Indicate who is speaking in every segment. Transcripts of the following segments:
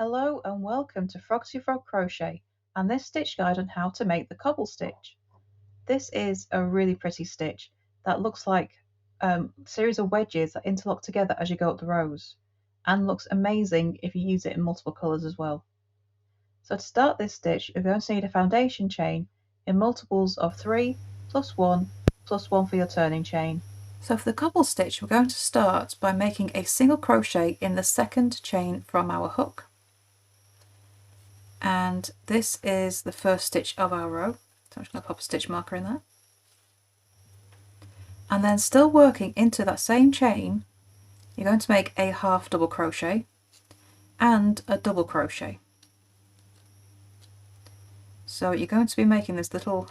Speaker 1: Hello and welcome to Froggity Frog Crochet and this stitch guide on how to make the cobble stitch. This is a really pretty stitch that looks like a series of wedges that interlock together as you go up the rows, and looks amazing if you use it in multiple colours as well. So to start this stitch you're going to need a foundation chain in multiples of 3 plus 1 plus 1 for your turning chain. So for the cobble stitch we're going to start by making a single crochet in the second chain from our hook. And this is the first stitch of our row, so I'm just going to pop a stitch marker in there. And then still working into that same chain, you're going to make a half double crochet and a double crochet. So you're going to be making this little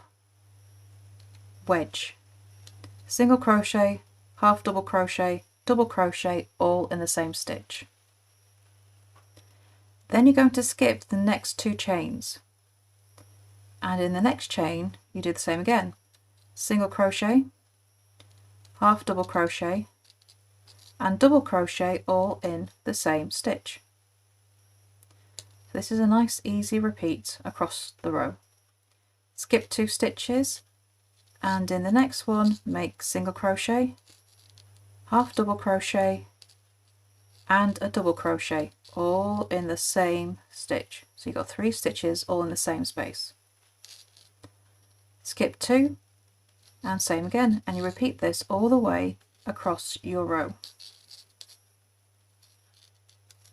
Speaker 1: wedge. Single crochet, half double crochet, double crochet, all in the same stitch. Then you're going to skip the next two chains, and in the next chain you do the same again. Single crochet, half double crochet and double crochet, all in the same stitch. This is a nice easy repeat across the row. Skip 2 stitches and in the next one make single crochet, half double crochet and a double crochet, all in the same stitch. So you've got 3 stitches all in the same space. Skip 2 and same again, and you repeat this all the way across your row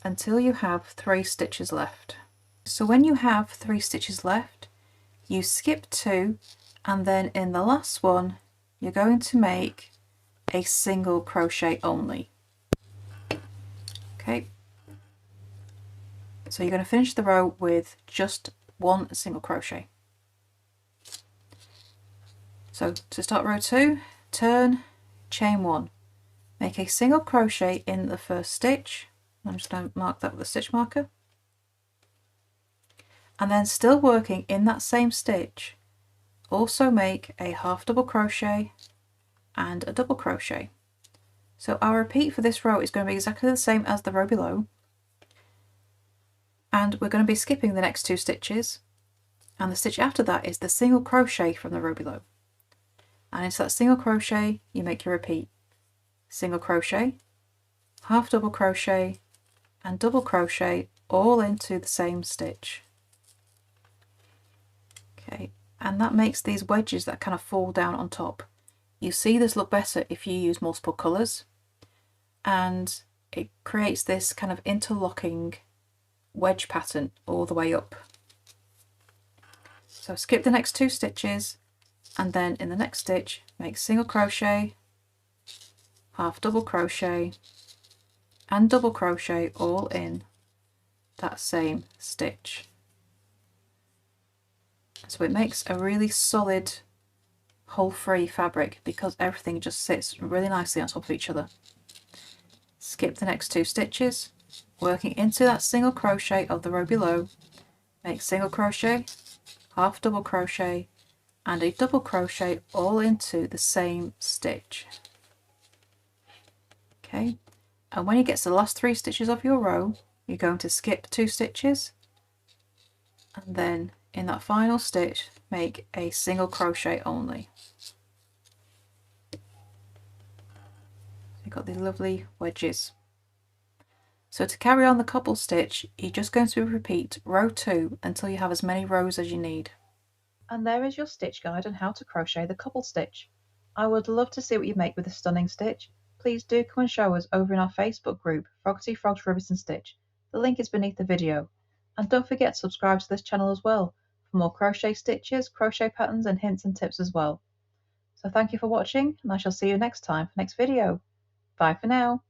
Speaker 1: until you have 3 stitches left. So when you have 3 stitches left, you skip 2 and then in the last one you're going to make a single crochet only. Okay, so you're going to finish the row with just 1 single crochet. So to start row 2, turn, chain 1, make a single crochet in the first stitch. I'm just going to mark that with a stitch marker, and then still working in that same stitch, also make a half double crochet and a double crochet. So our repeat for this row is going to be exactly the same as the row below, and we're going to be skipping the next 2 stitches, and the stitch after that is the single crochet from the row below, and into that single crochet you make your repeat. Single crochet, half double crochet and double crochet, all into the same stitch. Okay, and that makes these wedges that kind of fall down on top. You see this look better if you use multiple colours, and it creates this kind of interlocking wedge pattern all the way up. So skip the next 2 stitches and then in the next stitch make single crochet, half double crochet and double crochet, all in that same stitch. So it makes a really solid hole-free fabric because everything just sits really nicely on top of each other. Skip the next 2 stitches, working into that single crochet of the row below, make single crochet, half double crochet and a double crochet, all into the same stitch. Okay, and when you get to the last 3 stitches of your row, you're going to skip 2 stitches and then in that final stitch make a single crochet only. You've got these lovely wedges. So to carry on the cobble stitch, you're just going to repeat row 2 until you have as many rows as you need. And there is your stitch guide on how to crochet the cobble stitch. I would love to see what you make with this stunning stitch. Please do come and show us over in our Facebook group, Froggity Frogs Ribbons and Stitch. The link is beneath the video. And don't forget to subscribe to this channel as well for more crochet stitches, crochet patterns and hints and tips as well. So thank you for watching, and I shall see you next time for next video. Bye for now.